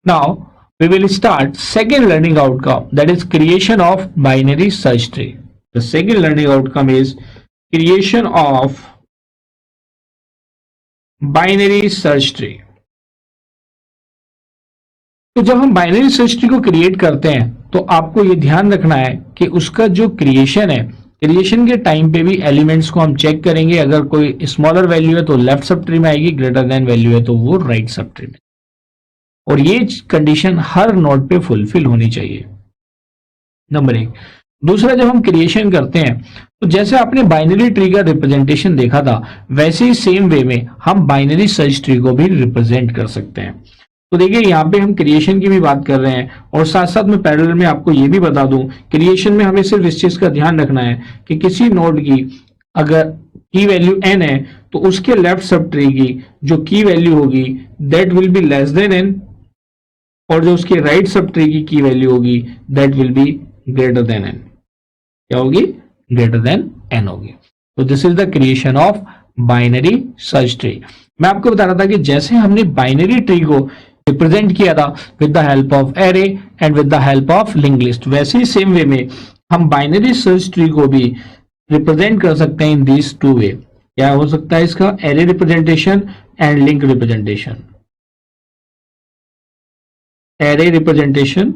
Now we will start second learning outcome, that is creation of binary search tree. The second learning outcome is creation of binary search tree. तो जब हम binary search tree को create करते हैं तो आपको ये ध्यान रखना है कि उसका जो क्रिएशन है, क्रिएशन के टाइम पे भी एलिमेंट्स को हम चेक करेंगे. अगर कोई स्मॉलर वैल्यू है तो लेफ्ट सब ट्री में आएगी, ग्रेटर देन वैल्यू है तो वो राइट सब ट्री में. और ये कंडीशन हर नोड पे फुलफिल होनी चाहिए, नंबर एक. दूसरा, जब हम क्रिएशन करते हैं तो जैसे आपने बाइनरी ट्री का रिप्रेजेंटेशन देखा था, वैसे ही सेम वे में हम बाइनरी सर्च ट्री को भी रिप्रेजेंट कर सकते हैं. तो देखिए यहाँ पे हम क्रिएशन की भी बात कर रहे हैं और साथ साथ में पैरेलल में आपको ये भी बता दूं, क्रिएशन में हमें सिर्फ इस चीज का ध्यान रखना है कि किसी नोड की अगर की वैल्यू n है तो उसके लेफ्ट सब ट्री की जो की वैल्यू होगी that will be less than n, और जो उसके राइट सब ट्री की वैल्यू होगी that will be greater than n. क्या होगी? ग्रेटर देन n होगी. तो this is the creation of binary search tree. मैं आपको बता रहा था कि जैसे हमने बाइनरी ट्री को रिप्रेजेंट किया था with the help of array and with the help of link list, वैसे ही सेम वे में हम बाइनरी सर्च ट्री को भी रिप्रेजेंट कर सकते हैं इन दिस टू वे. क्या हो सकता है इसका? Array representation and link representation. Array representation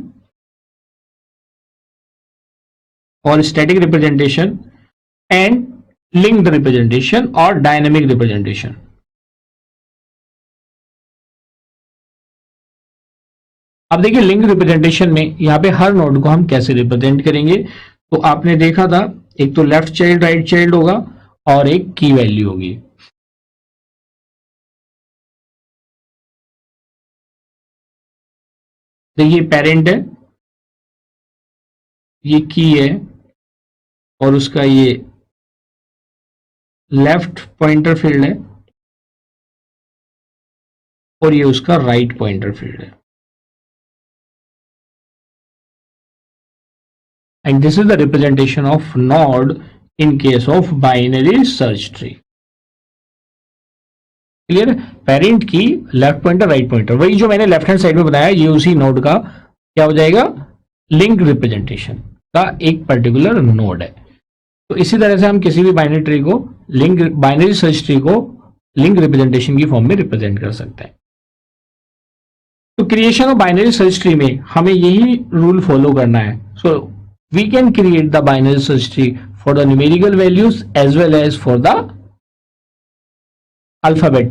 और static representation and linked representation और डायनेमिक रिप्रेजेंटेशन. अब देखिए लिंक रिप्रेजेंटेशन में यहाँ पे हर नोड को हम कैसे रिप्रेजेंट करेंगे. तो आपने देखा था एक तो लेफ्ट चाइल्ड राइट चाइल्ड होगा और एक की वैल्यू होगी. देखिए पेरेंट है, ये की है और उसका ये लेफ्ट पॉइंटर फील्ड है और ये उसका राइट पॉइंटर फील्ड है. And this is the representation of node in case of binary search tree. Clear? Parent की लेफ्ट पॉइंटर राइट पॉइंटर, वही जो मैंने लेफ्ट हैंड साइड में बताया, ये उसी नोड का क्या हो जाएगा? लिंक रिप्रेजेंटेशन का एक पर्टिकुलर नोड है. तो इसी तरह से हम किसी भी बाइनरी ट्री को बाइनरी सर्च ट्री को लिंक रिप्रेजेंटेशन की फॉर्म में रिप्रेजेंट कर सकते हैं. तो creation of binary search tree में हमें यही रूल फॉलो करना है. सो we can create the binary search tree for the numerical values as well as for the alphabet.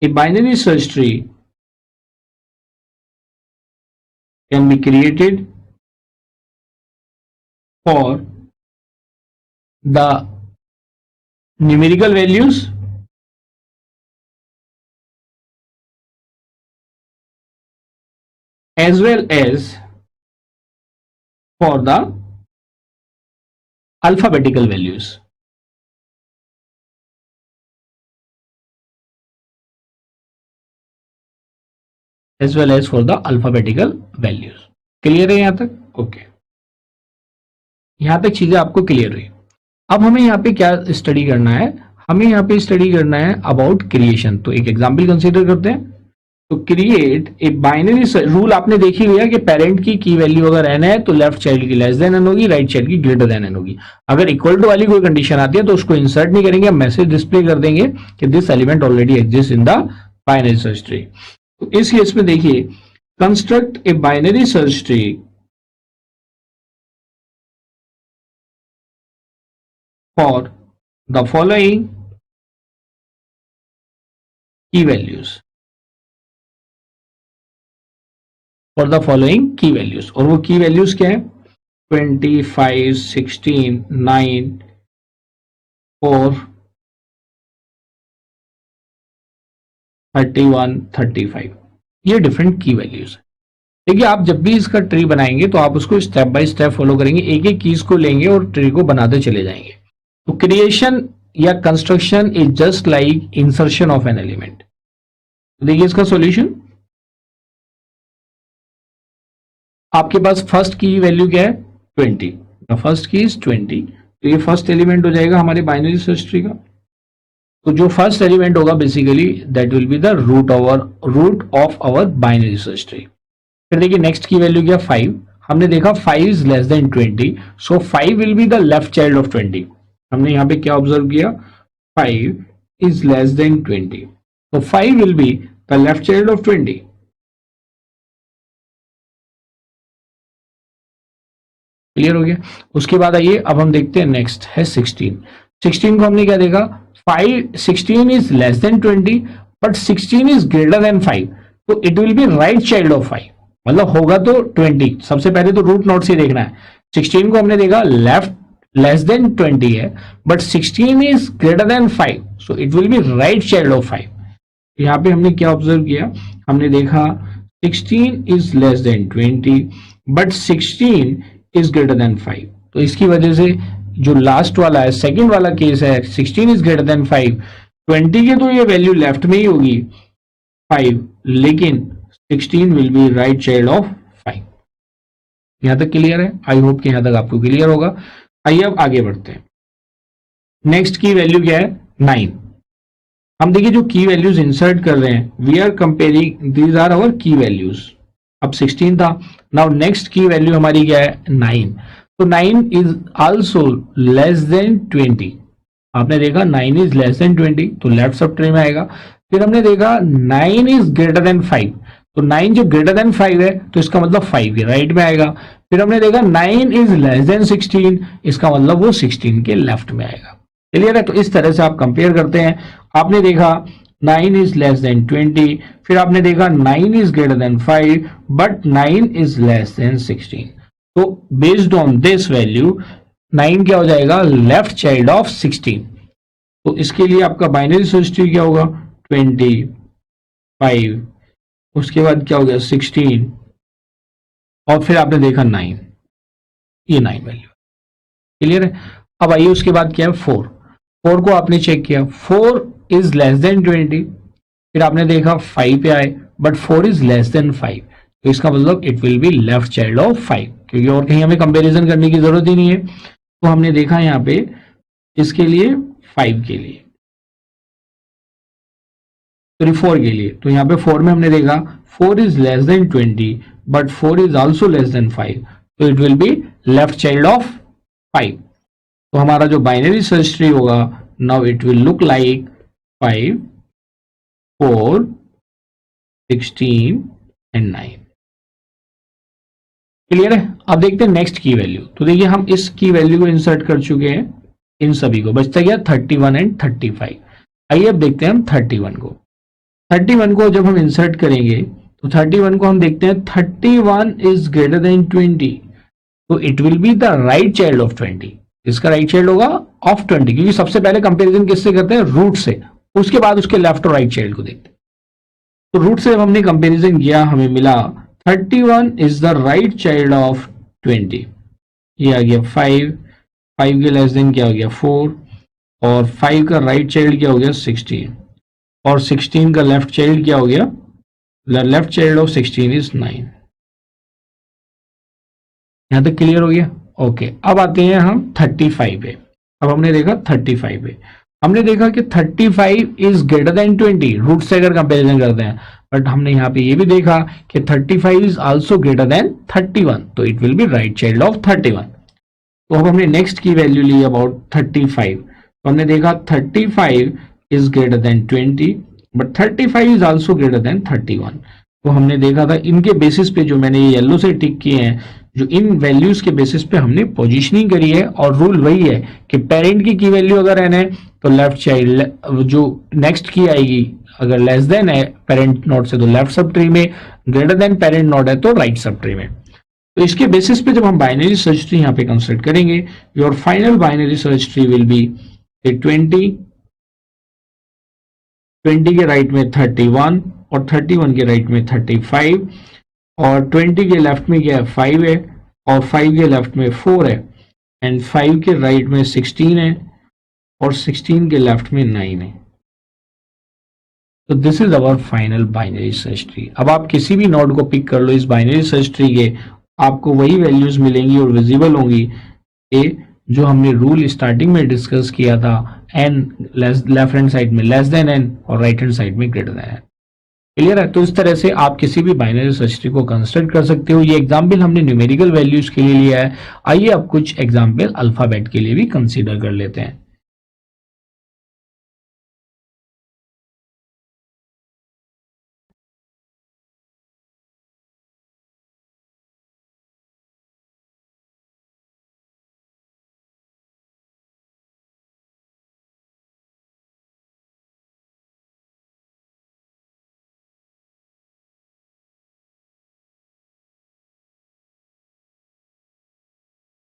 A binary search tree can be created for the numerical values as well as for the alphabetical values. As well as for the alphabetical values. Clear है यहां तक? Okay, यहां तक चीजें आपको clear हुई. अब हमें यहाँ पे क्या स्टडी करना है? हमें यहाँ पे स्टडी करना है अबाउट क्रिएशन. तो एक एग्जाम्पल कंसीडर करते हैं. तो क्रिएट ए बाइनरी रूल आपने देखी हुई है कि पेरेंट की वैल्यू अगर n है तो लेफ्ट चाइल्ड की लेस देन n होगी, राइट चाइल्ड की ग्रेटर देन n होगी. अगर इक्वल टू वाली कोई कंडीशन आती है तो उसको इंसर्ट नहीं करेंगे, मैसेज डिस्प्ले कर देंगे कि this element already exist in the binary search tree. तो इस केस में देखिए, construct a binary search tree for the following की वैल्यूज, फॉर द फॉलोइंग की वैल्यूज. और वो की वैल्यूज क्या है? 25, 16, 9, 4, 31, 35. ये डिफरेंट की वैल्यूज है. देखिए आप जब भी इसका ट्री बनाएंगे तो आप उसको स्टेप बाय स्टेप फॉलो करेंगे, एक एक कीज को लेंगे और ट्री को बनाते चले जाएंगे. तो क्रिएशन या construction is just like insertion of an element. देखिए इसका सॉल्यूशन, आपके पास फर्स्ट की वैल्यू क्या है? 20. द फर्स्ट की इज 20. तो ये फर्स्ट एलिमेंट हो जाएगा हमारे बाइनरी सर्च ट्री का. तो जो फर्स्ट एलिमेंट होगा basically that will be the root of our binary search tree. फिर देखिए नेक्स्ट की वैल्यू क्या 5। हमने देखा 5 is less than 20, so 5 will be the left child of 20। हमने यहाँ पे क्या ऑब्जर्व किया, 5 इज लेस देन 20, तो 5 will be the left child of 20। Clear हो गया। उसके बाद आइए अब हम देखते हैं नेक्स्ट है 16। 16 को हमने क्या देखा, 16 is less than 20 but 16 is greater than 5, तो it will be right child of 5, मतलब होगा तो 20। सबसे पहले तो रूट नोट से देखना है। 16 को हमने देखा लेफ्ट लेस देन 20 है but 16 is greater than 5, so it will be right child of 5। यहाँ पे हमने क्या ऑब्जर्व किया, हमने देखा 16 is less than 20 but 16 is greater than 5, तो इसकी वजह से जो लास्ट वाला है सेकंड वाला केस है 16 इज ग्रेटर देन 5, 20 के तो ये वैल्यू लेफ्ट में ही होगी 5, लेकिन 16 will be right child of 5। यहां तक क्लियर है, आई होप कि यहां तक आपको क्लियर होगा। आइए अब आगे बढ़ते हैं। नेक्स्ट की वैल्यू क्या है 9। हम देखिए जो की वैल्यूज इंसर्ट कर रहे हैं, we are comparing, these are our key values. अब 16 था, नाउ नेक्स्ट की वैल्यू हमारी क्या है 9, तो 9 इज आल्सो लेस देन 20। आपने देखा 9 इज लेस देन 20, तो लेफ्ट सब ट्री में आएगा। फिर हमने देखा 9 इज ग्रेटर देन 5, तो 9 जो ग्रेटर देन 5 है तो इसका मतलब 5 के राइट में आएगा। फिर हमने देखा 9 इज लेस देन 16, इसका मतलब वो 16 के लेफ्ट में आएगा। क्लियर है, तो इस तरह से आप कंपेयर करते हैं। आपने देखा 9 इज लेस देन 20, फिर आपने देखा 9 is greater than 5 but 9 is less than 16, तो बेस्ड ऑन दिस वैल्यू 9 क्या हो जाएगा, लेफ्ट चाइल्ड ऑफ 16। तो इसके लिए आपका बाइनरी सर्च ट्री क्या होगा 25, उसके बाद क्या हो गया 16 और फिर आपने देखा 9, ये 9 वैल्यू। क्लियर है। अब आइए उसके बाद क्या है 4 को आपने चेक किया, 4 इज लेस देन 20, फिर आपने देखा 5 पे आए बट 4 इज लेस देन 5, तो इसका मतलब it will be left child of 5, क्योंकि और कहीं हमें कंपैरिजन करने की जरूरत ही नहीं है। तो हमने देखा यहाँ पे इसके लिए 5 के लिए, सॉरी 4 के लिए, तो यहाँ पे 4 में हमने देखा 4 is less than 20 but 4 is also less than 5, तो it will be left child of 5। तो हमारा जो बाइनरी सर्च ट्री होगा now it will look like 5, 4, 16 and 9। Clear है। अब देखते हैं नेक्स्ट की वैल्यू। तो देखिए हम इस की वैल्यू को इंसर्ट कर चुके हैं, इन सभी को, बचता गया 31 एंड 35। आइए अब देखते हैं हम 31 को। 31 को जब हम इंसर्ट करेंगे तो 31 को हम देखते हैं 31 इज ग्रेटर देन 20, तो it will be the right child of 20। इसका राइट चाइल्ड होगा ऑफ 20, क्योंकि सबसे पहले कंपैरिजन किससे करते हैं, रूट से, उसके बाद उसके लेफ्ट और राइट चाइल्ड को देखते हैं। तो रूट से जब हमने कंपैरिजन किया हमें मिला 31 is the right child of 20, ये आ गया 5, 5 के लेस देन क्या हो गया 4, और 5 का राइट चाइल्ड क्या हो गया 16, और 16 का लेफ्ट चाइल्ड क्या हो गया, लेफ्ट चाइल्ड ऑफ 16 इज 9। यहां तक क्लियर हो गया। ओके, अब आते हैं हम 35 पे। अब हमने देखा 35 पे, हमने देखा कि 35 इज ग्रेटर देन 20, रूट से अगर कंपैरिजन करते हैं, बट हमने यहाँ पे ये भी देखा कि 35 इज आल्सो ग्रेटर देन 31, तो it will be right child of 31। तो अब हमने नेक्स्ट की वैल्यू ली अबाउट 35, तो हमने देखा 35 is greater than 20 but 35 is also greater than 31। तो हमने देखा था इनके बेसिस पे, जो मैंने ये येलो से टिक किए हैं, जो इन वैल्यूज के बेसिस पे हमने पोजीशनिंग करी है, और रूल वही है कि पेरेंट की वैल्यू अगर n है तो लेफ्ट चाइल्ड जो नेक्स्ट की आएगी अगर लेस देन है पेरेंट नोड से तो लेफ्ट सब ट्री में, ग्रेटर देन पेरेंट नोड है तो राइट सब ट्री में। तो इसके बेसिस पे जब हम बाइनरी सर्च ट्री यहाँ पे कंस्ट्रक्ट करेंगे, your final binary search tree will be 20 के राइट में 31 और 31 के राइट में 35, और 20 के लेफ्ट में क्या है 5 है, और 5 के लेफ्ट में 4 है, एंड 5 के राइट में 16 है, और 16 के लेफ्ट में 9 है। तो this is our final binary search tree. अब आप किसी भी नोड को पिक कर लो इस बाइनरी सर्च ट्री के, आपको वही वैल्यूज मिलेंगी और विजिबल होंगी, ए जो हमने रूल स्टार्टिंग में डिस्कस किया था, एन लेफ्ट हैंड साइड में लेस देन एन और राइट हैंड साइड में ग्रेटर देन एन। क्लियर है? तो इस तरह से आप किसी भी बाइनरी सर्च ट्री को कंस्ट्रक्ट कर सकते हो। ये एग्जाम्पल हमने न्यूमेरिकल वैल्यूज के लिए लिया है। आइए अब कुछ एग्जाम्पल अल्फाबेट के लिए भी कंसीडर कर लेते हैं।